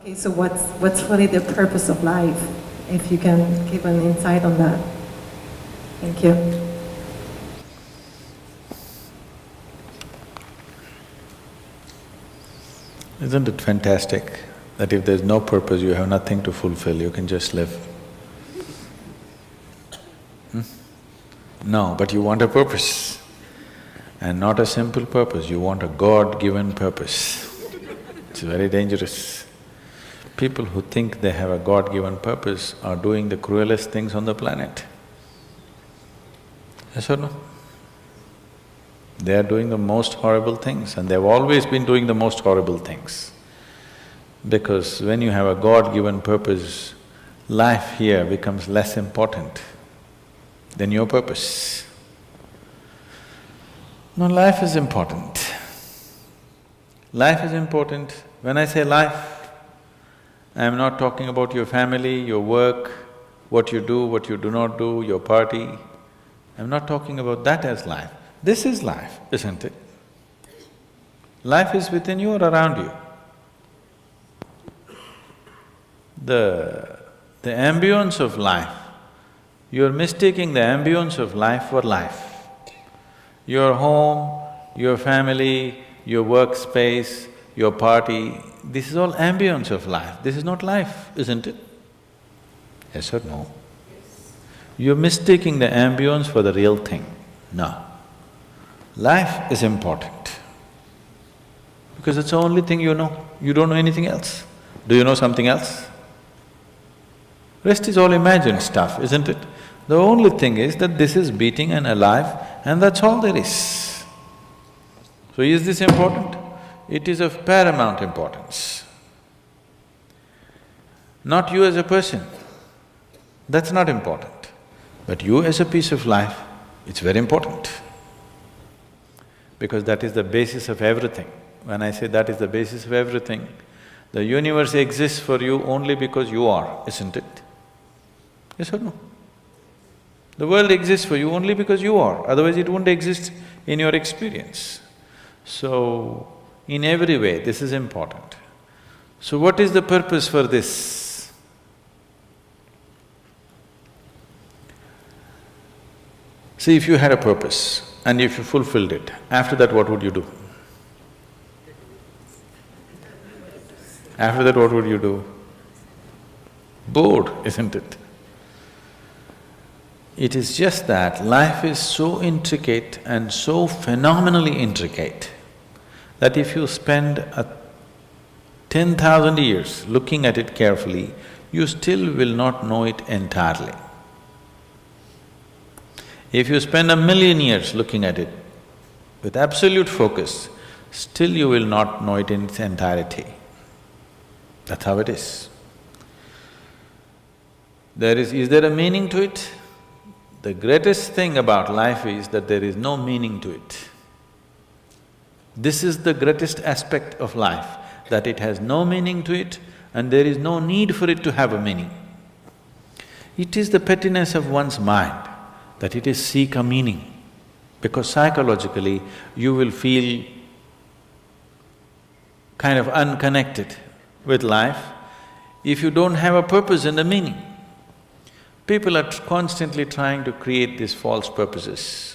Okay, so what's really the purpose of life? If you can give an insight on that. Thank you. Isn't it fantastic that if there's no purpose, you have nothing to fulfill, you can just live? No, but you want a purpose. And not a simple purpose, you want a God-given purpose. It's very dangerous. People who think they have a God-given purpose are doing the cruelest things on the planet. Yes or no? They are doing the most horrible things, and they've always been doing the most horrible things. Because when you have a God-given purpose, life here becomes less important than your purpose. No, life is important. Life is important. When I say life, I am not talking about your family, your work, what you do not do, your party. I'm not talking about that as life. This is life, isn't it? Life is within you or around you. The ambience of life, you're mistaking the ambience of life for life. Your home, your family, your workspace, your party, this is all ambience of life. This is not life, isn't it? Yes or no? You're mistaking the ambience for the real thing. No. Life is important because it's the only thing you know. You don't know anything else. Do you know something else? Rest is all imagined stuff, isn't it? The only thing is that this is beating and alive and that's all there is. So is this important? It is of paramount importance. Not you as a person, that's not important. But you as a piece of life, it's very important. Because that is the basis of everything. When I say that is the basis of everything, the universe exists for you only because you are, isn't it? Yes or no? The world exists for you only because you are, otherwise it wouldn't exist in your experience. So, in every way, this is important. So what is the purpose for this? See, if you had a purpose and if you fulfilled it, after that what would you do? After that what would you do? Bored, isn't it? It is just that life is so intricate and so phenomenally intricate that if you spend 10,000 years looking at it carefully, you still will not know it entirely. If you spend 1,000,000 years looking at it with absolute focus, still you will not know it in its entirety. That's how it is. Is there a meaning to it? The greatest thing about life is that there is no meaning to it. This is the greatest aspect of life, that it has no meaning to it and there is no need for it to have a meaning. It is the pettiness of one's mind that it is seek a meaning, because psychologically you will feel kind of unconnected with life if you don't have a purpose and a meaning. People are constantly trying to create these false purposes.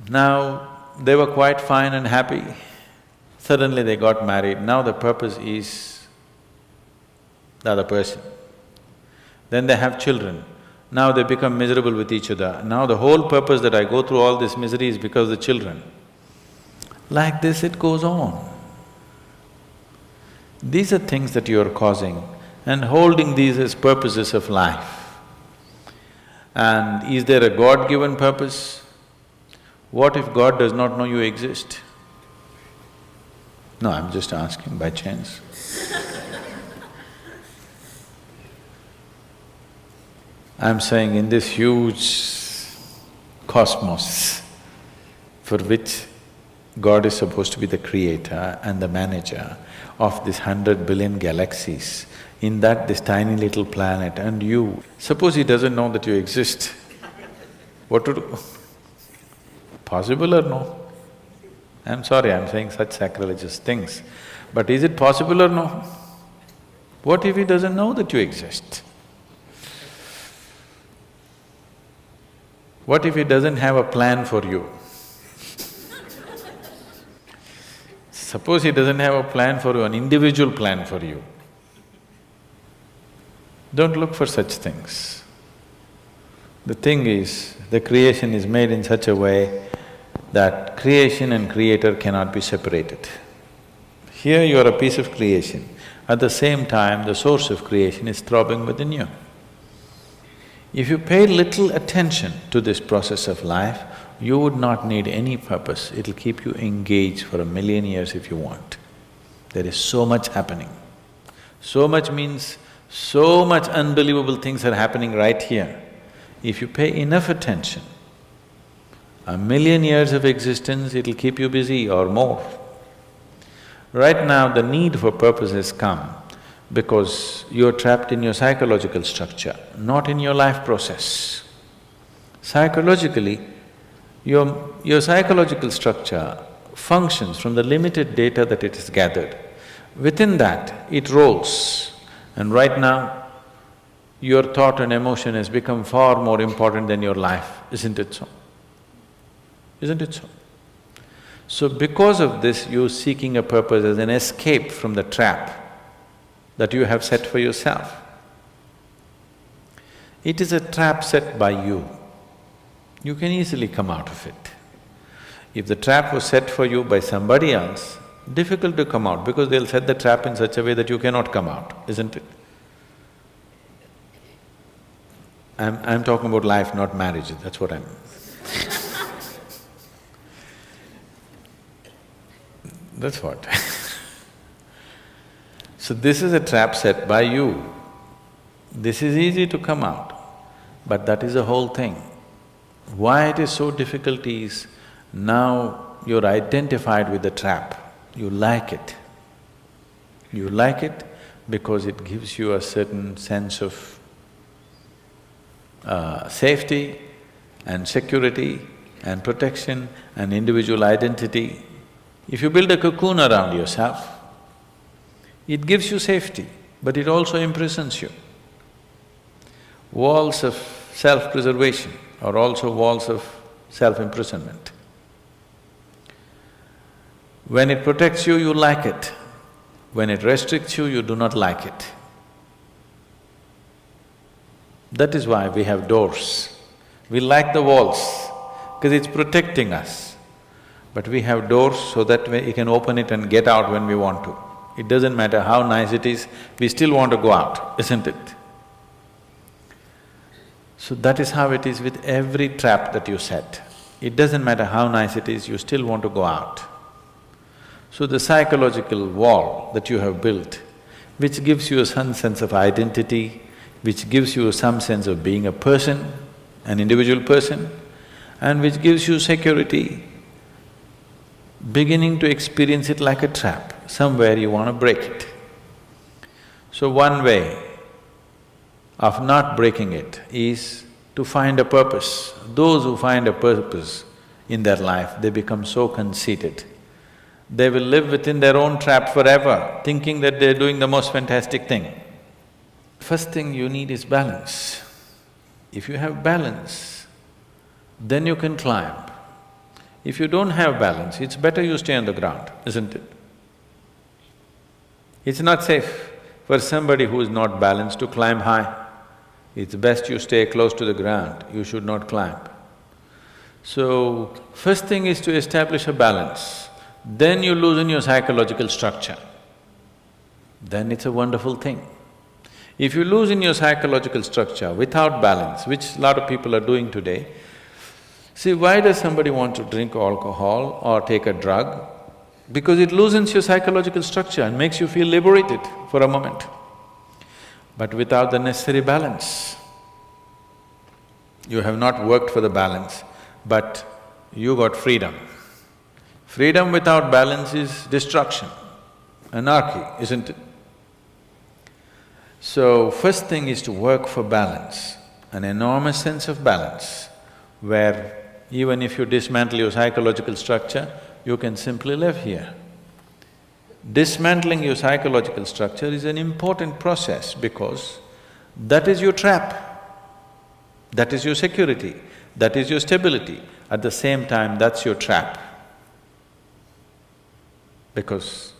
Now, they were quite fine and happy, suddenly they got married, now the purpose is the other person. Then they have children, now they become miserable with each other. Now the whole purpose that I go through all this misery is because of the children. Like this it goes on. These are things that you are causing and holding these as purposes of life. And is there a God-given purpose? What if God does not know you exist? No, I'm just asking by chance. I'm saying in this huge cosmos for which God is supposed to be the creator and the manager of this 100 billion galaxies, in that this tiny little planet and you, suppose he doesn't know that you exist, what to do? Possible or no? I'm sorry, I'm saying such sacrilegious things. But is it possible or no? What if he doesn't know that you exist? What if he doesn't have a plan for you? Suppose he doesn't have a plan for you, an individual plan for you. Don't look for such things. The thing is, the creation is made in such a way that creation and creator cannot be separated. Here you are a piece of creation, at the same time the source of creation is throbbing within you. If you pay little attention to this process of life, you would not need any purpose, it'll keep you engaged for 1,000,000 years if you want. There is so much happening. So much means so much unbelievable things are happening right here. If you pay enough attention, 1,000,000 years of existence, it'll keep you busy or more. Right now, the need for purpose has come because you're trapped in your psychological structure, not in your life process. Psychologically, your psychological structure functions from the limited data that it has gathered. Within that, it rolls. And right now, your thought and emotion has become far more important than your life, isn't it so? Isn't it so? So because of this, you're seeking a purpose as an escape from the trap that you have set for yourself. It is a trap set by you. You can easily come out of it. If the trap was set for you by somebody else, difficult to come out because they'll set the trap in such a way that you cannot come out, isn't it? I'm talking about life, not marriage, that's what I'm… That's what. So this is a trap set by you. This is easy to come out, but that is the whole thing. Why it is so difficult is, now you're identified with the trap, you like it. You like it because it gives you a certain sense of safety and security and protection and individual identity. If you build a cocoon around yourself, it gives you safety, but it also imprisons you. Walls of self-preservation are also walls of self-imprisonment. When it protects you, you like it. When it restricts you, you do not like it. That is why we have doors. We like the walls, because it's protecting us. But we have doors so that we can open it and get out when we want to. It doesn't matter how nice it is, we still want to go out, isn't it? So that is how it is with every trap that you set. It doesn't matter how nice it is, you still want to go out. So the psychological wall that you have built, which gives you some sense of identity, which gives you some sense of being a person, an individual person, and which gives you security, beginning to experience it like a trap, somewhere you want to break it. So one way of not breaking it is to find a purpose. Those who find a purpose in their life, they become so conceited. They will live within their own trap forever, thinking that they're doing the most fantastic thing. First thing you need is balance. If you have balance, then you can climb. If you don't have balance, it's better you stay on the ground, isn't it? It's not safe for somebody who is not balanced to climb high. It's best you stay close to the ground, you should not climb. So, first thing is to establish a balance, then you loosen your psychological structure. Then it's a wonderful thing. If you loosen your psychological structure without balance, which a lot of people are doing today, see, why does somebody want to drink alcohol or take a drug? Because it loosens your psychological structure and makes you feel liberated for a moment. But without the necessary balance, you have not worked for the balance, but you got freedom. Freedom without balance is destruction, anarchy, isn't it? So, first thing is to work for balance, an enormous sense of balance, where even if you dismantle your psychological structure, you can simply live here. dismantling your psychological structure is an important process because that is your trap. That is your security, that is your stability. At the same time, that's your trap. Because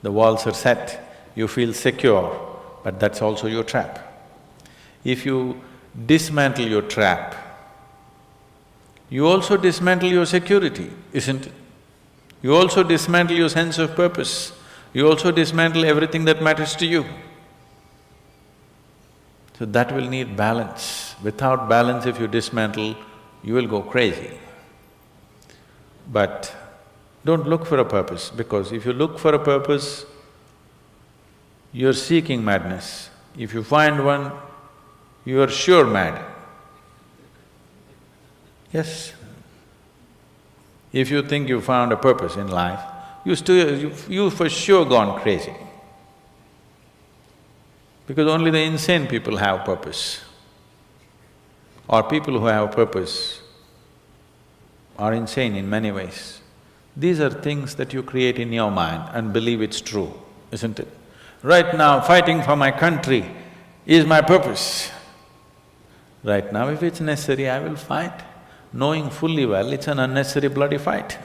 the walls are set, you feel secure, but that's also your trap. If you dismantle your trap, you also dismantle your security, isn't it? You also dismantle your sense of purpose, you also dismantle everything that matters to you. So that will need balance. Without balance, if you dismantle, you will go crazy. But don't look for a purpose, because if you look for a purpose, you're seeking madness. If you find one, you are sure mad. Yes. If you think you found a purpose in life, you for sure gone crazy. Because only the insane people have purpose. Or people who have purpose are insane in many ways. These are things that you create in your mind and believe it's true, isn't it? Right now, fighting for my country is my purpose. Right now, if it's necessary, I will fight, knowing fully well it's an unnecessary bloody fight.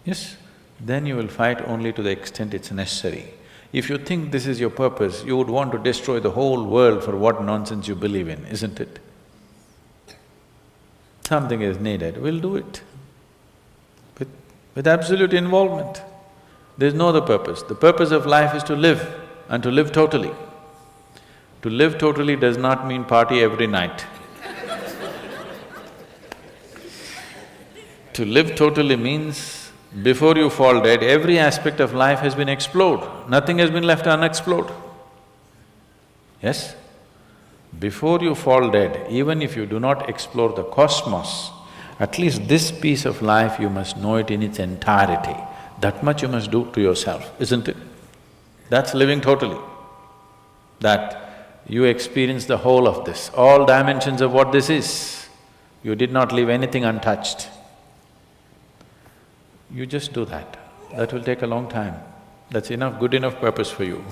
Yes? Then you will fight only to the extent it's necessary. If you think this is your purpose, you would want to destroy the whole world for what nonsense you believe in, isn't it? Something is needed, we'll do it. With absolute involvement. There's no other purpose. The purpose of life is to live, and to live totally. To live totally does not mean party every night. To live totally means before you fall dead, every aspect of life has been explored, nothing has been left unexplored. Yes? Before you fall dead, even if you do not explore the cosmos, at least this piece of life you must know it in its entirety. That much you must do to yourself, isn't it? That's living totally. That you experience the whole of this, all dimensions of what this is. You did not leave anything untouched. You just do that. That will take a long time. That's enough, good enough purpose for you.